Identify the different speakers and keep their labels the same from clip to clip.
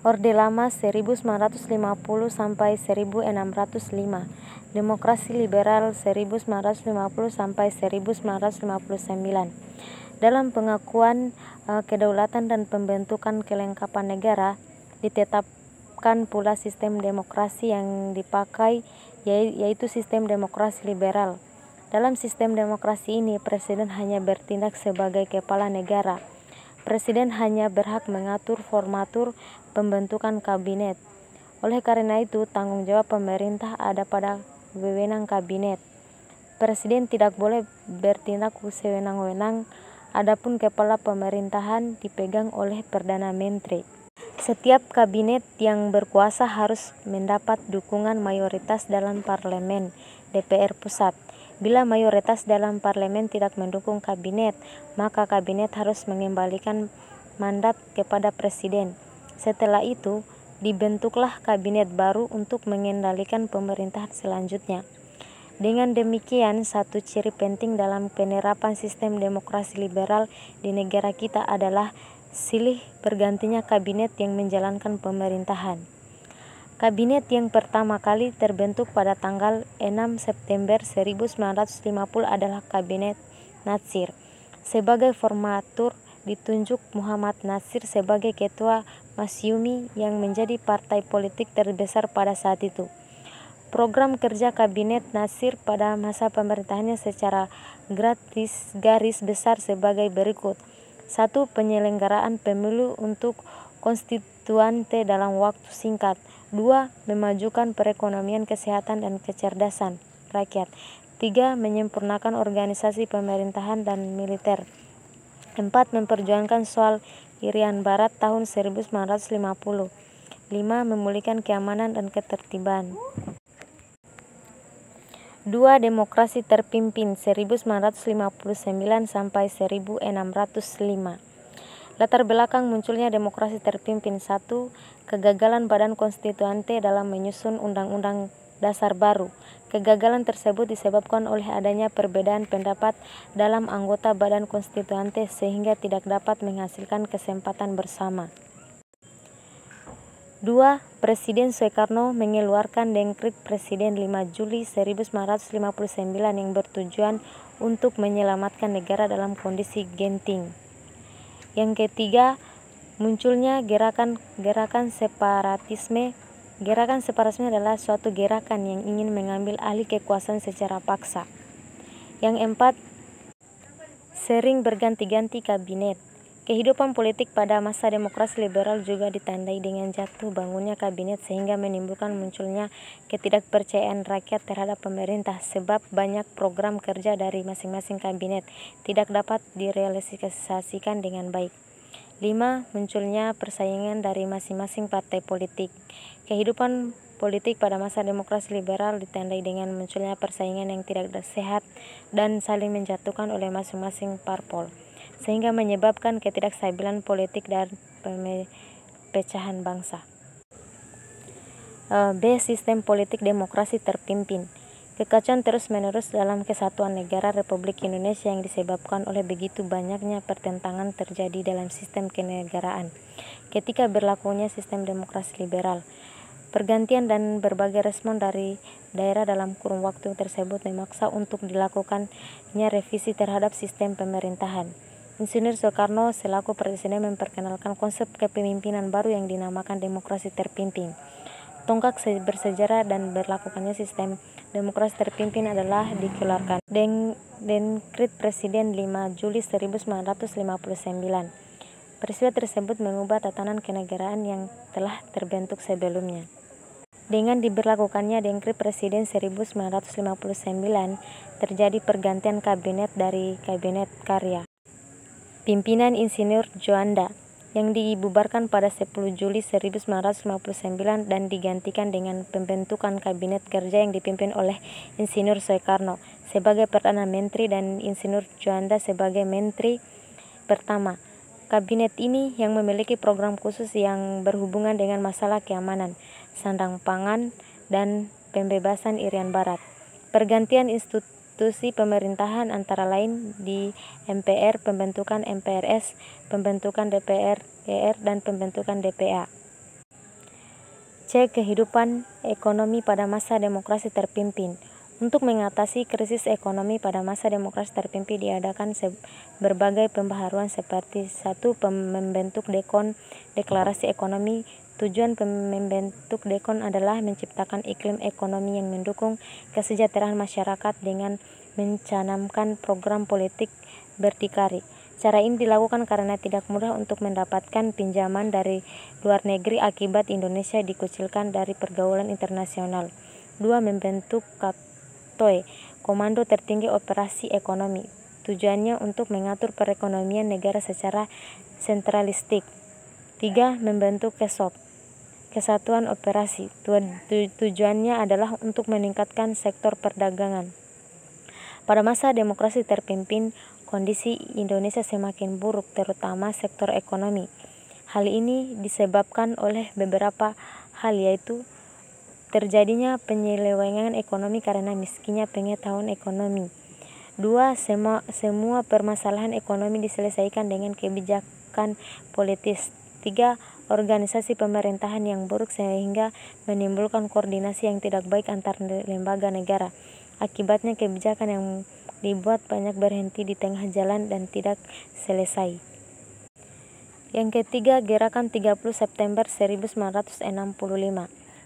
Speaker 1: Orde Lama 1950 sampai 1605, Demokrasi Liberal 1950 sampai 1959. Dalam pengakuan kedaulatan dan pembentukan kelengkapan negara, ditetapkan pula sistem demokrasi yang dipakai, yaitu sistem demokrasi liberal. Dalam sistem demokrasi ini, presiden hanya bertindak sebagai kepala negara. Presiden hanya berhak mengatur formatur pembentukan kabinet. Oleh karena itu, tanggung jawab pemerintah ada pada wewenang kabinet. Presiden tidak boleh bertindak sewenang-wenang, adapun kepala pemerintahan dipegang oleh Perdana Menteri. Setiap kabinet yang berkuasa harus mendapat dukungan mayoritas dalam parlemen, DPR pusat. Bila mayoritas dalam parlemen tidak mendukung kabinet, maka kabinet harus mengembalikan mandat kepada presiden. Setelah itu, dibentuklah kabinet baru untuk mengendalikan pemerintahan selanjutnya. Dengan demikian, satu ciri penting dalam penerapan sistem demokrasi liberal di negara kita adalah silih bergantinya kabinet yang menjalankan pemerintahan. Kabinet yang pertama kali terbentuk pada tanggal 6 September 1950 adalah Kabinet Natsir. Sebagai formatur ditunjuk Muhammad Natsir sebagai ketua Masyumi yang menjadi partai politik terbesar pada saat itu. Program kerja Kabinet Natsir pada masa pemerintahannya secara garis besar sebagai berikut. 1. Penyelenggaraan pemilu untuk konstituante dalam waktu singkat. 2. Memajukan perekonomian, kesehatan, dan kecerdasan rakyat. 3. Menyempurnakan organisasi pemerintahan dan militer. 4. Memperjuangkan soal Irian Barat tahun 1950. 5. Memulihkan keamanan dan ketertiban. 2. Demokrasi terpimpin 1959 sampai 1605. Latar belakang munculnya demokrasi terpimpin. 1. Kegagalan Badan Konstituante dalam menyusun Undang-Undang Dasar baru. Kegagalan tersebut disebabkan oleh adanya perbedaan pendapat dalam anggota Badan Konstituante sehingga tidak dapat menghasilkan kesepakatan bersama. 2. Presiden Soekarno mengeluarkan Dekret Presiden 5 Juli 1959 yang bertujuan untuk menyelamatkan negara dalam kondisi genting. Yang ketiga, munculnya gerakan separatisme. Gerakan separatisme adalah suatu gerakan yang ingin mengambil alih kekuasaan secara paksa. Yang empat, sering berganti-ganti kabinet. Kehidupan politik pada masa demokrasi liberal juga ditandai dengan jatuh bangunnya kabinet sehingga menimbulkan munculnya ketidakpercayaan rakyat terhadap pemerintah sebab banyak program kerja dari masing-masing kabinet tidak dapat direalisasikan dengan baik. 5. Munculnya persaingan dari masing-masing partai politik. Kehidupan politik pada masa demokrasi liberal ditandai dengan munculnya persaingan yang tidak sehat dan saling menjatuhkan oleh masing-masing parpol, sehingga menyebabkan ketidakstabilan politik dan pecahan bangsa. B. Sistem politik demokrasi terpimpin. Kekacauan terus-menerus dalam kesatuan negara Republik Indonesia yang disebabkan oleh begitu banyaknya pertentangan terjadi dalam sistem kenegaraan ketika berlakunya sistem demokrasi liberal. Pergantian dan berbagai respon dari daerah dalam kurun waktu tersebut memaksa untuk dilakukannya revisi terhadap sistem pemerintahan. Insinyur Soekarno selaku presiden memperkenalkan konsep kepemimpinan baru yang dinamakan demokrasi terpimpin. Tonggak bersejarah dan berlakukannya sistem demokrasi terpimpin adalah dikeluarkan Dekret Presiden 5 Juli 1959. Peristiwa tersebut mengubah tatanan kenegaraan yang telah terbentuk sebelumnya. Dengan diberlakukannya Dekret Presiden 1959, terjadi pergantian kabinet dari Kabinet Karya pimpinan Insinyur Juanda yang dibubarkan pada 10 Juli 1959 dan digantikan dengan pembentukan Kabinet Kerja yang dipimpin oleh Insinyur Soekarno sebagai Perdana Menteri dan Insinyur Juanda sebagai Menteri pertama. Kabinet ini yang memiliki program khusus yang berhubungan dengan masalah keamanan, sandang pangan, dan pembebasan Irian Barat. Pergantian institusi pemerintahan antara lain di MPR, pembentukan MPRS, pembentukan DPR, dan pembentukan DPA. C. Kehidupan ekonomi pada masa demokrasi terpimpin. Untuk mengatasi krisis ekonomi pada masa demokrasi terpimpin diadakan berbagai pembaharuan seperti 1. Membentuk deklarasi ekonomi. Tujuan membentuk dekon adalah menciptakan iklim ekonomi yang mendukung kesejahteraan masyarakat dengan mencanangkan program politik berdikari. Cara ini dilakukan karena tidak mudah untuk mendapatkan pinjaman dari luar negeri akibat Indonesia dikucilkan dari pergaulan internasional. 2. Membentuk KTOE, Komando Tertinggi Operasi Ekonomi. Tujuannya untuk mengatur perekonomian negara secara sentralistik. 3. Membentuk KESOP, Kesatuan Operasi. Tujuannya adalah untuk meningkatkan sektor perdagangan. Pada masa demokrasi terpimpin, kondisi Indonesia semakin buruk, terutama sektor ekonomi. Hal ini disebabkan oleh beberapa hal, yaitu terjadinya penyelewengan ekonomi karena miskinnya pengetahuan ekonomi. 2. Semua permasalahan ekonomi diselesaikan dengan kebijakan politis. 3. Organisasi pemerintahan yang buruk sehingga menimbulkan koordinasi yang tidak baik antar lembaga negara. Akibatnya kebijakan yang dibuat banyak berhenti di tengah jalan dan tidak selesai. Yang ketiga, Gerakan 30 September 1965.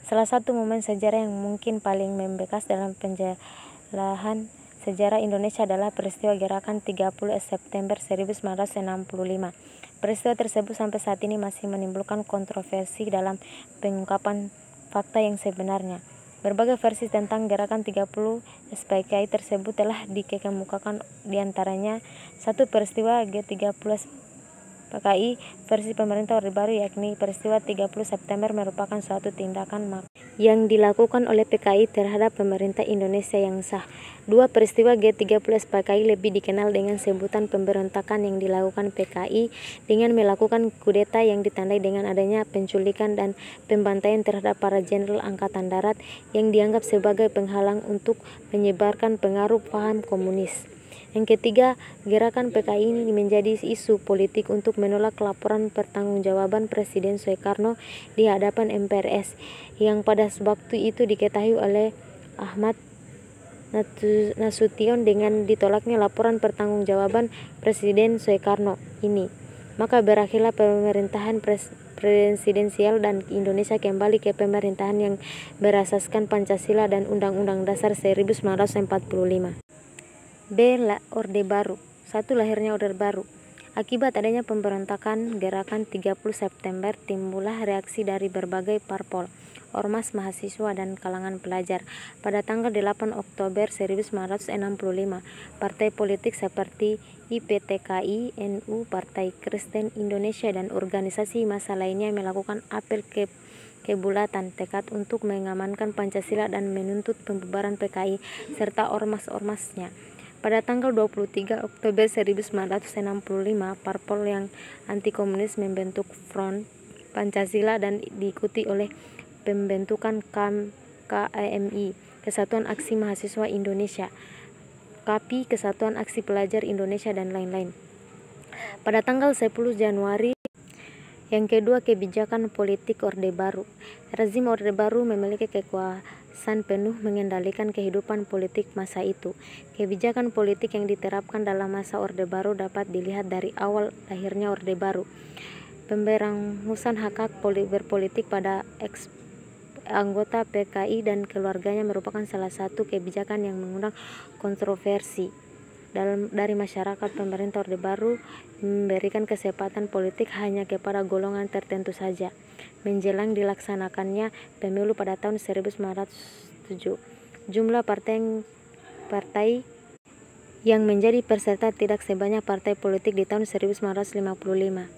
Speaker 1: Salah satu momen sejarah yang mungkin paling membekas dalam penjelahan sejarah Indonesia adalah peristiwa Gerakan 30 September 1965. Peristiwa tersebut sampai saat ini masih menimbulkan kontroversi dalam pengungkapan fakta yang sebenarnya. Berbagai versi tentang Gerakan 30 SPKI tersebut telah dikemukakan, diantaranya 1. Peristiwa G30 SPKI versi pemerintah Orde Baru, yakni peristiwa 30 September merupakan suatu tindakan yang dilakukan oleh PKI terhadap pemerintah Indonesia yang sah. 2. Peristiwa G30 SPKI lebih dikenal dengan sebutan pemberontakan yang dilakukan PKI dengan melakukan kudeta yang ditandai dengan adanya penculikan dan pembantaian terhadap para jenderal Angkatan Darat yang dianggap sebagai penghalang untuk menyebarkan pengaruh paham komunis. Yang ketiga, gerakan PKI ini menjadi isu politik untuk menolak laporan pertanggungjawaban Presiden Soekarno di hadapan MPRS yang pada waktu itu diketahui oleh Ahmad Nasution. Dengan ditolaknya laporan pertanggungjawaban Presiden Soekarno ini, maka berakhirlah pemerintahan presidensial dan Indonesia kembali ke pemerintahan yang berasaskan Pancasila dan Undang-Undang Dasar 1945. B. Orde Baru. 1. Lahirnya Orde Baru. Akibat adanya pemberontakan Gerakan 30 September, timbullah reaksi dari berbagai parpol, ormas mahasiswa dan kalangan pelajar. Pada tanggal 8 Oktober 1965, partai politik seperti IPTKI, NU, Partai Kristen Indonesia, dan organisasi massa lainnya melakukan apel kebulatan tekad untuk mengamankan Pancasila dan menuntut pembubaran PKI serta ormas-ormasnya. Pada tanggal 23 Oktober 1965, parpol yang anti-komunis membentuk Front Pancasila dan diikuti oleh pembentukan KAMI, Kesatuan Aksi Mahasiswa Indonesia, KAPI, Kesatuan Aksi Pelajar Indonesia, dan lain-lain. Pada tanggal 10 Januari, yang kedua, kebijakan politik Orde Baru. Rezim Orde Baru memiliki kekuasaan penuh mengendalikan kehidupan politik masa itu. Kebijakan politik yang diterapkan dalam masa Orde Baru dapat dilihat dari awal lahirnya Orde Baru. Pemberangusan hak berpolitik pada anggota PKI dan keluarganya merupakan salah satu kebijakan yang mengundang kontroversi dari masyarakat. Pemerintah Orde Baru memberikan kesempatan politik hanya kepada golongan tertentu saja menjelang dilaksanakannya pemilu pada tahun 1907. Jumlah partai yang menjadi peserta tidak sebanyak partai politik di tahun 1955.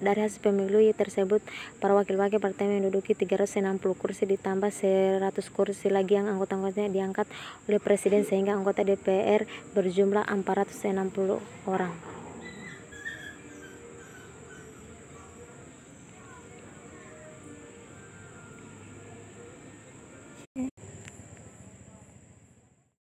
Speaker 1: Dari hasil pemilu tersebut, para wakil-wakil partai menduduki 360 kursi ditambah 100 kursi lagi yang anggota-anggotanya diangkat oleh presiden, sehingga anggota DPR berjumlah 460 orang.